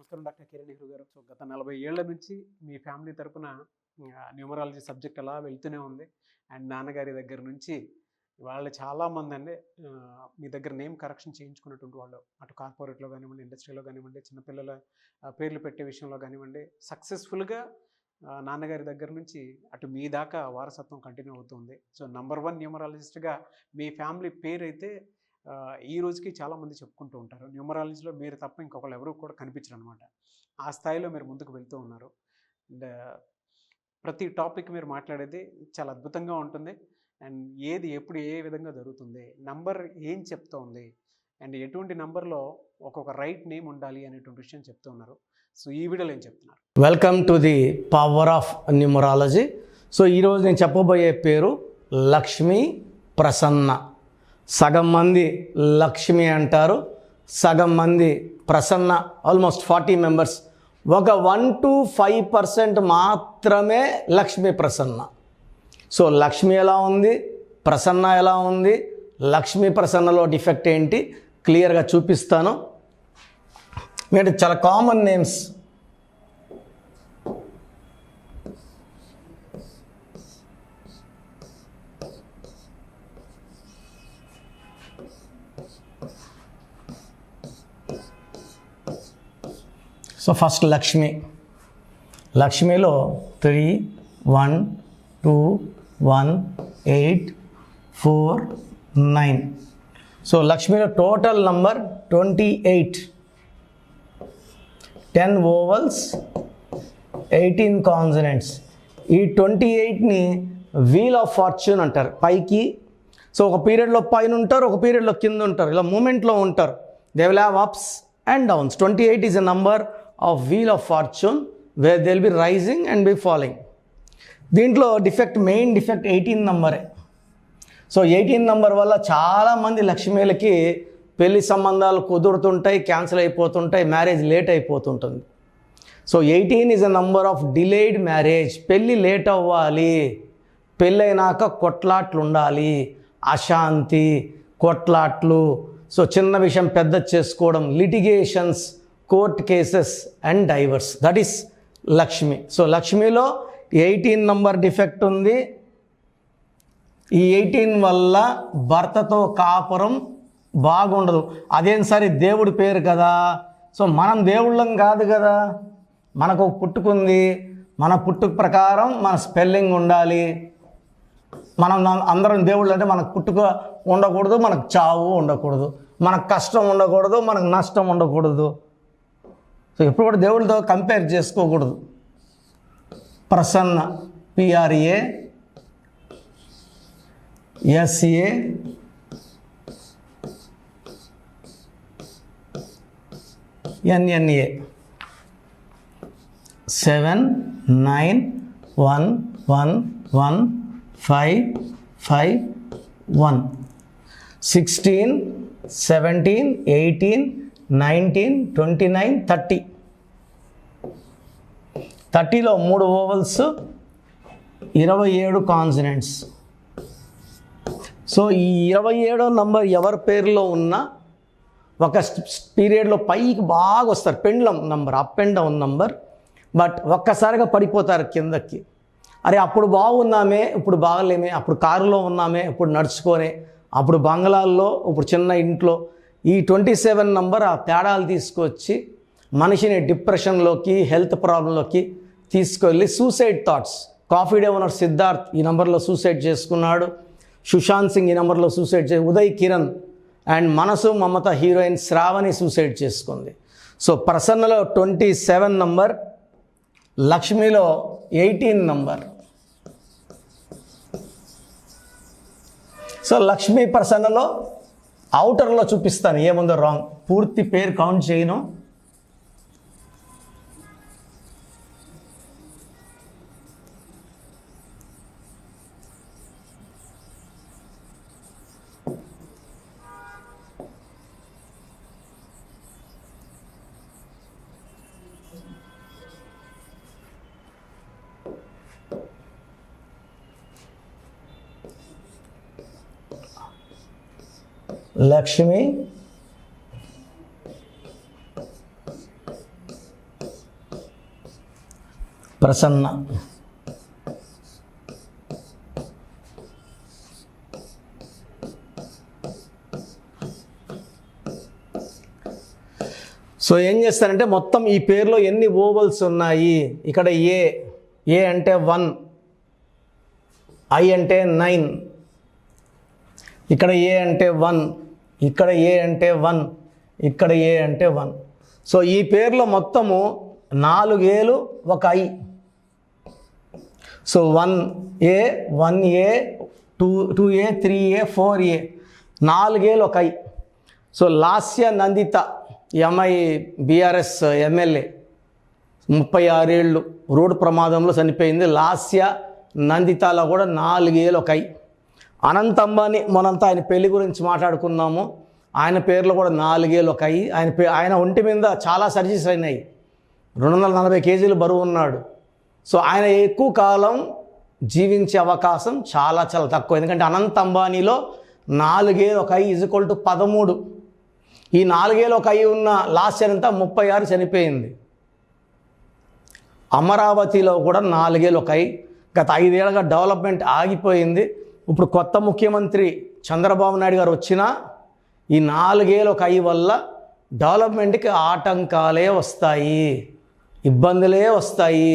నమస్కారం డాక్టర్ కిరణ్ నెహ్రూ గారు. సో గత 40 ఏళ్ల నుంచి మీ ఫ్యామిలీ తరపున న్యూమరాలజీ సబ్జెక్ట్ అలా వెళ్తూనే ఉంది. అండ్ నాన్నగారి దగ్గర నుంచి వాళ్ళు చాలామంది అండి మీ దగ్గర నేమ్ కరెక్షన్ చేయించుకున్నటువంటి వాళ్ళు, అటు కార్పొరేట్లో కానివ్వండి, ఇండస్ట్రీలో కానివ్వండి, చిన్నపిల్లల పేర్లు పెట్టే విషయంలో కానివ్వండి, సక్సెస్ఫుల్గా నాన్నగారి దగ్గర నుంచి అటు మీ దాకా వారసత్వం కంటిన్యూ అవుతుంది. సో నంబర్ 1 న్యూమరాలజిస్ట్గా మీ ఫ్యామిలీ పేరైతే ఈ రోజుకి చాలామంది చెప్పుకుంటూ ఉంటారు. న్యూమరాలజీలో మీరు తప్ప ఇంకొకళ్ళు ఎవరు కూడా కనిపించరు అనమాట. ఆ స్థాయిలో మీరు ముందుకు వెళ్తూ ఉన్నారు. అండ్ ప్రతి టాపిక్ మీరు మాట్లాడేది చాలా అద్భుతంగా ఉంటుంది. అండ్ ఏది ఎప్పుడు ఏ విధంగా జరుగుతుంది, నంబర్ ఏం చెప్తోంది, అండ్ ఎటువంటి నంబర్లో ఒక్కొక్క రైట్ నేమ్ ఉండాలి అనేటువంటి విషయం చెప్తూ ఉన్నారు. సో ఈ వీడియోలో ఏం చెప్తున్నారు? Welcome to the power of numerology. So ఈరోజు నేను చెప్పబోయే పేరు లక్ష్మీ ప్రసన్న. సగం మంది లక్ష్మి అంటారు, సగం మంది ప్రసన్న. Almost 40 members. ఒక 1 to 5% మాత్రమే లక్ష్మీ ప్రసన్న. సో లక్ష్మి ఎలా ఉంది, ప్రసన్న ఎలా ఉంది, లక్ష్మీ ప్రసన్నలో డిఫెక్ట్ ఏంటి క్లియర్గా చూపిస్తాను. మీరు చాలా common names. So first Lakshmi. లక్ష్మిలో 3, 1, 2, 1, 8, 4, 9. సో లక్ష్మిలో టోటల్ నంబర్ 28. 10 vowels, 18 consonants. ఈ 28ని వీల్ ఆఫ్ ఫార్చ్యూన్ అంటారు. పైకి సో ఒక పీరియడ్లో పైన ఉంటారు, ఒక పీరియడ్లో కింద ఉంటారు, ఇలా మూమెంట్లో ఉంటారు. They will have ups and downs. 28 is a number of wheel of fortune where they will be rising and be falling. దీంట్లో డిఫెక్ట్, మెయిన్ డిఫెక్ట్ 18 నంబరే. సో 18 నంబర్ వల్ల చాలామంది లక్ష్మీలకి పెళ్లి సంబంధాలు కుదురుతుంటాయి, క్యాన్సిల్ అయిపోతుంటాయి, మ్యారేజ్ లేట్ అయిపోతుంటుంది. So 18 is a number of delayed marriage. పెళ్ళి లేట్ అవ్వాలి, పెళ్ళైనాక కొట్లాట్లు ఉండాలి, అశాంతి, కొట్లాట్లు. సో చిన్న విషయం పెద్ద చేసుకోవడం, litigations, court cases and divorce. That is Lakshmi. So లక్ష్మిలో 18 నంబర్ డిఫెక్ట్ ఉంది. ఈ 18 వల్ల భర్తతో కాపురం బాగుండదు. అదేం సరే దేవుడి పేరు కదా, సో మనం దేవుళ్ళం కాదు కదా, మనకు పుట్టుకుంది, మన పుట్టుక ప్రకారం మన స్పెల్లింగ్ ఉండాలి. మనం అందరం దేవుళ్ళు అంటే మనకు పుట్టుక ఉండకూడదు, మనకు చావు ఉండకూడదు, మనకు కష్టం ఉండకూడదు, మనకు నష్టం ఉండకూడదు. సో ఎప్పుడు కూడా దేవుళ్ళతో కంపేర్ చేసుకోకూడదు. Prasanna, PRA SA NNA 7 9 1 1 1 5 5 1 16 17 18 19 29 30. 30లో 3 ovals, 27 consonants. So ఈ 27వ నంబర్ ఎవరి పేరులో ఉన్నా ఒక పీరియడ్లో పైకి బాగా వస్తారు. పెండ్లం number, up and down number. But ఒక్కసారిగా పడిపోతారు కిందకి. అరే అప్పుడు బాగున్నామే, ఇప్పుడు బాగలేమే, అప్పుడు కారులో ఉన్నామే, ఇప్పుడు నడుచుకోనే, అప్పుడు బంగ్లాల్లో, ఇప్పుడు చిన్న ఇంట్లో. ఈ 27 నంబర్ ఆ తేడాలు తీసుకొచ్చి మనిషిని డిప్రెషన్లోకి, హెల్త్ ప్రాబ్లంలోకి తీసుకెళ్ళి suicide thoughts. Coffee day owner Siddharth ఈ నెంబర్లో సూసైడ్ చేసుకున్నాడు. సుశాంత్ సింగ్ ఈ నెంబర్లో suicide Uday Kiran and Manasu Mamata heroine Sravani suicide చేసుకుంది. సో ప్రసన్నలో 27 నంబర్, లక్ష్మిలో 18 నంబర్. సో లక్ష్మీ ప్రసన్నలో అవుటర్లో చూపిస్తాను ఏముందో రాంగ్. పూర్తి పేరు కౌంట్ చేయను. లక్ష్మి ప్రసన్న. సో ఏం చేస్తారంటే మొత్తం ఈ పేరులో ఎన్ని ఓవల్స్ ఉన్నాయి, ఇక్కడ ఏ అంటే 1, ఐ అంటే 9, ఇక్కడ ఏ అంటే 1, ఇక్కడ ఏ అంటే 1, ఇక్కడ ఏ అంటే 1. సో ఈ పేరులో మొత్తము 4 ఏలు 1 I. So 1A 1A 2A 3A 4A 4 ఏలు 1 ఐ. సో లాస్య నందిత ఈ అమ్మాయి బీఆర్ఎస్ ఎమ్మెల్యే, 36 ఏళ్ళు, రోడ్డు ప్రమాదంలో చనిపోయింది. లాస్య నందితాలో కూడా 4 ఏలు 1 ఐ. అనంత్ అంబానీ మనంతా ఆయన పెళ్లి గురించి మాట్లాడుకున్నాము, ఆయన పేర్లో కూడా 4 ఏలు 1 ఐ. ఆయన ఒంటి మీద చాలా సర్జరీస్ అయినాయి, 240 కేజీలు బరువు ఉన్నాడు. సో ఆయన ఎక్కువ కాలం జీవించే అవకాశం చాలా చాలా తక్కువ, ఎందుకంటే అనంత్ అంబానీలో 4 ఏలు 1 ఐ = 13. ఈ 4 ఏలు 1 ఐ ఉన్న లాస్ట్ ఇయర్ అంతా 36 చనిపోయింది. అమరావతిలో కూడా 4 ఏలు 1 ఐ. గత 5 ఏళ్ళుగా డెవలప్మెంట్ ఆగిపోయింది. ఇప్పుడు కొత్త ముఖ్యమంత్రి చంద్రబాబు నాయుడు గారు వచ్చినా ఈ 4 ఏలు 1 ఐ వల్ల డెవలప్మెంట్కి ఆటంకాలే వస్తాయి, ఇబ్బందులే వస్తాయి.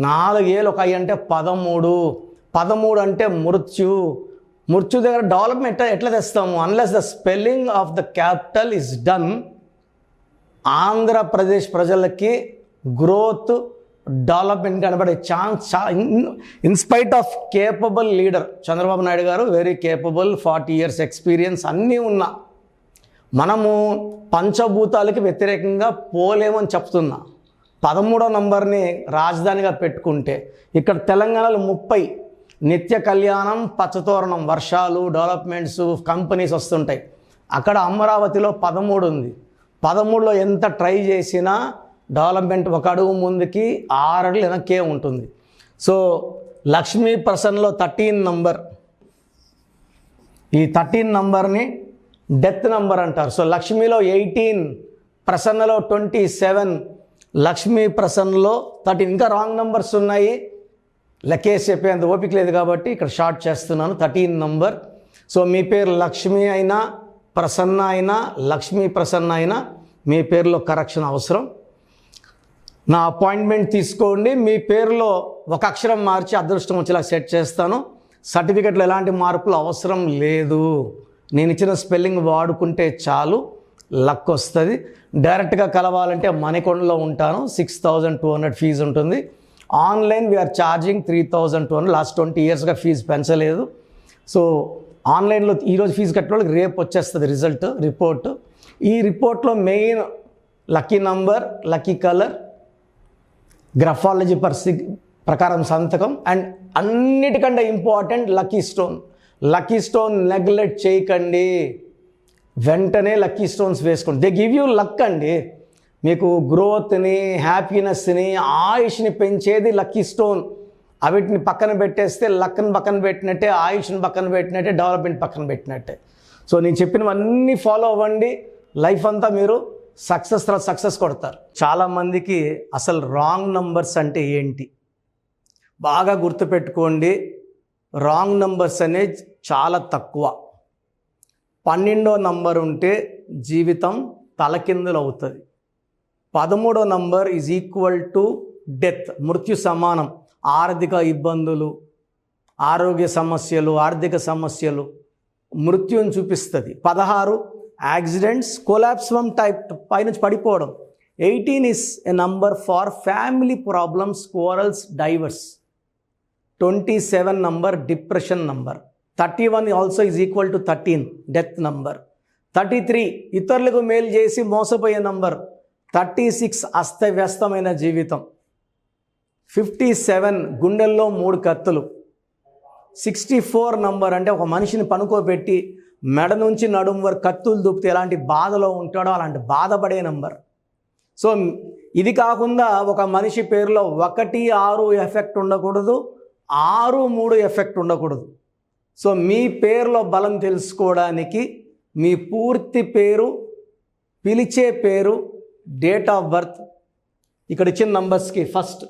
4 ఏలు 1 ఐ అంటే 13 అంటే మృత్యు దగ్గర డెవలప్మెంట్ ఎట్లా తెస్తాము? Unless the spelling of the capital is done. Andhra Pradesh ప్రజలకి గ్రోత్ డెవలప్మెంట్ కనబడే chance in spite of capable leader Chandrababu Naidu garu, very capable, 40 years experience అన్నీ ఉన్నా మనము పంచభూతాలకి వ్యతిరేకంగా పోలేమని చెప్తున్నా. 13వ నంబర్ని రాజధానిగా పెట్టుకుంటే ఇక్కడ తెలంగాణలో 30 నిత్య కళ్యాణం, పచ్చతోరణం, వర్షాలు, డెవలప్మెంట్స్, కంపెనీస్ వస్తుంటాయి. అక్కడ అమరావతిలో 13 ఉంది. 13లో ఎంత ట్రై చేసినా డెవలప్మెంట్ 1 అడుగు ముందుకి 6 అడుగులు వెనక్కే ఉంటుంది. సో లక్ష్మీ ప్రసన్నలో 13 నంబర్, ఈ 13 నంబర్ని డెత్ నంబర్ అంటారు. సో లక్ష్మీలో 18, ప్రసన్నలో 27, లక్ష్మీ ప్రసన్నలో 13. ఇంకా రాంగ్ నంబర్స్ ఉన్నాయి, లెక్కేసి చెప్పేంత ఓపిక లేదు కాబట్టి ఇక్కడ షార్ట్ చేస్తున్నాను. 13 నంబర్. సో మీ పేరు లక్ష్మి అయినా ప్రసన్న అయినా లక్ష్మీ ప్రసన్న అయినా మీ పేరులో కరెక్షన్ అవసరం. నా అపాయింట్మెంట్ తీసుకోండి. మీ పేరులో ఒక అక్షరం మార్చి అదృష్టం వచ్చేలా సెట్ చేస్తాను. సర్టిఫికెట్లో ఎలాంటి మార్పులు అవసరం లేదు, నేను ఇచ్చిన స్పెల్లింగ్ వాడుకుంటే చాలు, లక్ వస్తుంది. డైరెక్ట్గా కలవాలంటే మణికొండలో ఉంటాను, 6200 ఫీజు ఉంటుంది. Online we are charging 3200. లాస్ట్ 20 yearsగా ఫీజు పెంచలేదు. సో ఆన్లైన్లో ఈరోజు ఫీజు కట్టిన వాళ్ళకి రేపు వచ్చేస్తుంది రిపోర్ట్. ఈ రిపోర్ట్లో main lucky number, lucky colour, graphology ప్రకారం సంతకం, అండ్ అన్నిటికంటే ఇంపార్టెంట్ లక్కీ స్టోన్ నెగ్లెక్ట్ చేయకండి. వెంటనే లక్కీ స్టోన్స్ వేసుకోండి. దే గివ్ యూ లక్ అండి. మీకు గ్రోత్ని, హ్యాపీనెస్ని, ఆయుష్ని పెంచేది లక్కీ స్టోన్. అవిటిని పక్కన పెట్టేస్తే లక్ని పక్కన పెట్టినట్టే, ఆయుష్ని పక్కన పెట్టినట్టే, డెవలప్మెంట్ పక్కన పెట్టినట్టే. సో నేను చెప్పినవన్నీ ఫాలో అవ్వండి, లైఫ్ అంతా మీరు సక్సెస్ కొడతారు. చాలామందికి అసలు రాంగ్ నంబర్స్ అంటే ఏంటి బాగా గుర్తుపెట్టుకోండి. రాంగ్ నంబర్స్ అనేది చాలా తక్కువ. 12వ నంబర్ ఉంటే జీవితం తలకిందులు అవుతుంది. 13వ number is equal to death, మృత్యు సమానం. ఆర్థిక ఇబ్బందులు, ఆరోగ్య సమస్యలు, ఆర్థిక సమస్యలు మృత్యుని చూపిస్తుంది. 16 యాక్సిడెంట్స్, కొలాప్స్ ఫ్రమ్ టైప్ పైనుంచి పడిపోవడం. 18 is a number far family problems, quarrels, divorce. 27 number depression number. 31 also is equal to 13, death number. 33 ఇతరులకు మేలు చేసి మోసపోయే నంబర్. 36 అస్తవ్యస్తమైన జీవితం. 57 గుండెల్లో 3 కత్తులు. 64 నంబర్ అంటే ఒక మనిషిని పనుకోబెట్టి మెడ నుంచి నడుము వరకు కత్తులు దూపితే ఎలాంటి బాధలో ఉంటాడో అలాంటి బాధపడే నంబర్. సో ఇది కాకుండా ఒక మనిషి పేరులో 1, 6 ఎఫెక్ట్ ఉండకూడదు, 6, 3 ఎఫెక్ట్ ఉండకూడదు. సో మీ పేరులో బలం తెలుసుకోవడానికి మీ పూర్తి పేరు, పిలిచే పేరు, డేట్ ఆఫ్ బర్త్, ఇక్కడ ఇచ్చిన నంబర్స్కి ఫస్ట్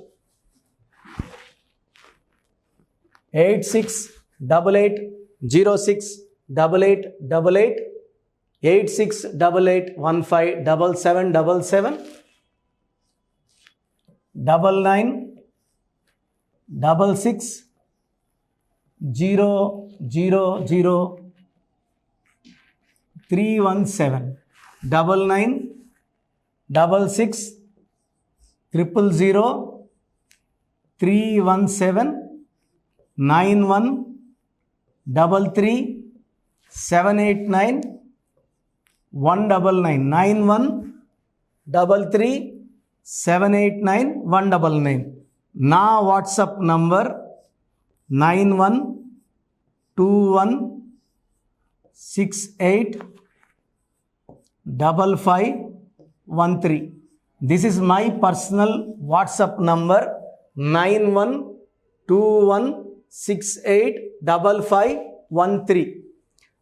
8688068888 8688157777 9966000317 9966000317 9133789199 నా WhatsApp number 9121685513. This is my personal WhatsApp number 9121685513.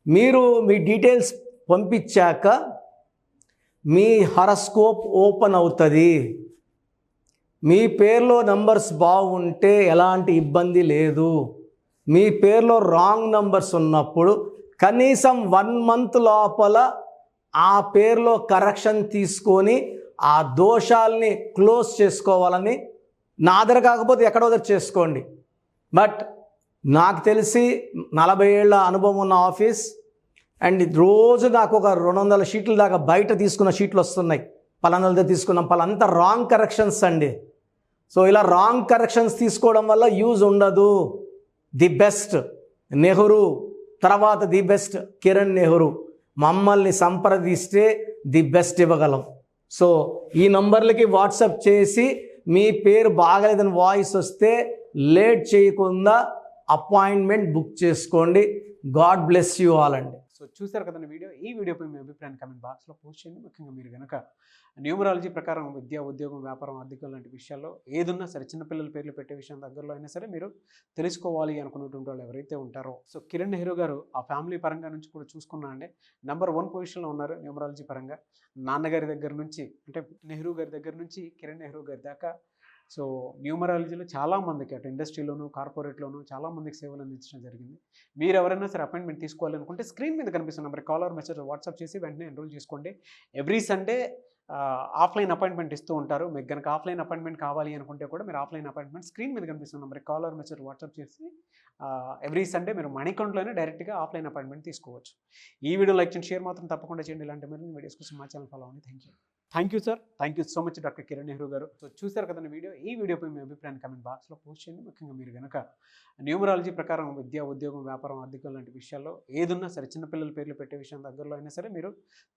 మీరు మీ డీటెయిల్స్ పంపించాక మీ హరస్కోప్ ఓపెన్ అవుతుంది. మీ పేరులో నంబర్స్ బాగుంటే ఎలాంటి ఇబ్బంది లేదు. మీ పేరులో రాంగ్ నంబర్స్ ఉన్నప్పుడు కనీసం 1 month లోపల ఆ పేరులో కరెక్షన్ తీసుకొని ఆ దోషాలని క్లోజ్ చేసుకోవాలని, నా దగ్గర కాకపోతే ఎక్కడో దగ్గర చేసుకోండి. బట్ నాకు తెలిసి 40 ఏళ్ళ అనుభవం ఉన్న ఆఫీస్ అండ్ రోజు నాకు ఒక 200 షీట్ల దాకా బయట తీసుకున్న షీట్లు వస్తున్నాయి. పలానాలతో తీసుకున్నాం, పలానంతా రాంగ్ కరెక్షన్స్ అండి. సో ఇలా రాంగ్ కరెక్షన్స్ తీసుకోవడం వల్ల యూజ్ ఉండదు. ది బెస్ట్ నెహ్రూ, తర్వాత ది బెస్ట్ కిరణ్ నెహ్రూ, మమ్మల్ని సంప్రదిస్తే ది బెస్ట్ ఇవ్వగలం. సో ఈ నంబర్లకి వాట్సాప్ చేసి మీ పేరు బాగలేదని వాయిస్ వస్తే లేట్ చేయకుండా అపాయింట్మెంట్ బుక్ చేసుకోండి. గాడ్ బ్లెస్ యూ ఆల్ అండి. సో చూసారు కదండి వీడియో. ఈ వీడియోపై మీ అభిప్రాయాన్ని కామెంట్ బాక్స్లో పోస్ట్ చేయండి. ముఖ్యంగా మీరు కనుక న్యూమరాలజీ ప్రకారం విద్య, ఉద్యోగం, వ్యాపారం, ఆర్థికం లాంటి విషయాల్లో ఏదున్నా సరే, చిన్నపిల్లల పేర్లు పెట్టే విషయం దగ్గరలో అయినా సరే మీరు తెలుసుకోవాలి అనుకున్నటువంటి వాళ్ళు ఎవరైతే ఉంటారో, సో కిరణ్ నెహ్రూ గారు ఆ ఫ్యామిలీ పరంగా నుంచి కూడా చూసుకున్నా అండి నెంబర్ 1 పొజిషన్లో ఉన్నారు న్యూమరాలజీ పరంగా. నాన్నగారి దగ్గర నుంచి, అంటే నెహ్రూ గారి దగ్గర నుంచి కిరణ్ నెహ్రూ గారి దాకా సో న్యూమరాలజీలో చాలామందికి అటు ఇండస్ట్రీలోను, కార్పొరేట్లోను చాలామందికి సేవలు అందించడం జరిగింది. మీరు ఎవరైనా సరే అపాయింట్మెంట్ తీసుకోవాలనుకుంటే స్క్రీన్ మీద కనిపిస్తున్న నెంబర్ కాలర్ మెసేజ్ వాట్సాప్ చేసి వెంటనే ఎన్రోల్ చేసుకోండి. ఎవ్రీ సండే ఆఫ్లైన్ అపాయింట్మెంట్ ఇస్తూ ఉంటారు. మీకు కనుక ఆఫ్లైన్ అపాయింట్మెంట్ కావాలి అనుకుంటే కూడా మీరు ఆఫ్లైన్ అపాయింట్మెంట్ స్క్రీన్ మీద కనిపిస్తున్న నెంబర్ కాలర్ మెసేజ్ వాట్సాప్ చేసి ఎవ్రీ సండే మీరు మనీ అకౌంట్లోనే డైరెక్ట్గా ఆఫ్లైన్ అపాయింట్మెంట్ తీసుకోవచ్చు. ఈ వీడియో లైక్ చేయండి, షేర్ మాత్రం తప్పకుండా చేయండి. ఇలాంటి మరిన్ని వీడియోస్ కోసం మా ఛానల్ ఫాలో అవ్వండి. Thank you sir. Thank you so much doctor Kiran Nehru గారు. సో చూసారు కదండి వీడియో. ఈ వీడియోపై మీ అభిప్రాయాన్ని కామెంట్ బాక్స్లో పోస్ట్ చేయండి. ముఖ్యంగా మీరు కనుక న్యూమరాలజీ ప్రకారం విద్య, ఉద్యోగం, వ్యాపారం, ఆర్థికం లాంటి విషయాల్లో ఏదున్నా సరే, చిన్నపిల్లల పేర్లు పెట్టే విషయం దగ్గరలో అయినా సరే మీరు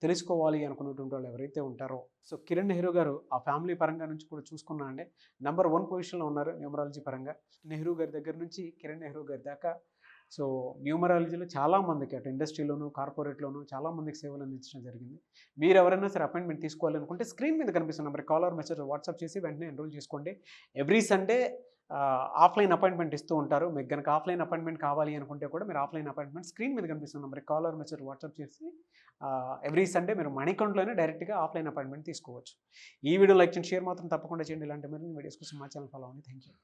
తెలుసుకోవాలి అనుకున్నటువంటి వాళ్ళు ఎవరైతే ఉంటారో, సో కిరణ్ నెహ్రూ గారు ఆ ఫ్యామిలీ పరంగా నుంచి కూడా చూసుకున్నా అండి నెంబర్ 1 పొజిషన్లో ఉన్నారు న్యూమరాలజీ పరంగా. నెహ్రూ గారి దగ్గర నుంచి కిరణ్ నెహ్రూ గారి దాకా సో న్యూమరాలజీలో చాలామందికి అటు ఇండస్ట్రీలోను, కార్పొరేట్లోను చాలామందికి సేవలు అందించడం జరిగింది. మీరు ఎవరైనా సరే అపాయింట్మెంట్ తీసుకోవాలనుకుంటే స్క్రీన్ మీద కనిపిస్తున్న నెంబర్ కాలర్ మెసేజ్ వాట్సాప్ చేసి వెంటనే ఎన్రోల్ చేసుకోండి. ఎవ్రీ సండే ఆఫ్లైన్ అపాయింట్మెంట్ ఇస్తూ ఉంటారు. మీకు కనుక ఆఫ్లైన్ అపాయింట్మెంట్ కావాలి అనుకుంటే కూడా మీరు ఆఫ్లైన్ అపాయింట్మెంట్ స్క్రీన్ మీద కనిపిస్తున్న నెంబర్ కాలర్ మెసేజ్ వాట్సాప్ చేసి ఎవ్రీ సండే మీరు మనీ అకౌంట్లోనే డైరెక్ట్గా ఆఫ్లైన్ అపాయింట్మెంట్ తీసుకోవచ్చు. ఈ వీడియో లైక్ చేయండి, షేర్ మాత్రం తప్పకుండా చేయండి. ఇలాంటి మరిన్ని వీడియోస్ కోసం మా ఛానల్ ఫాలో అవ్వండి. Thank you.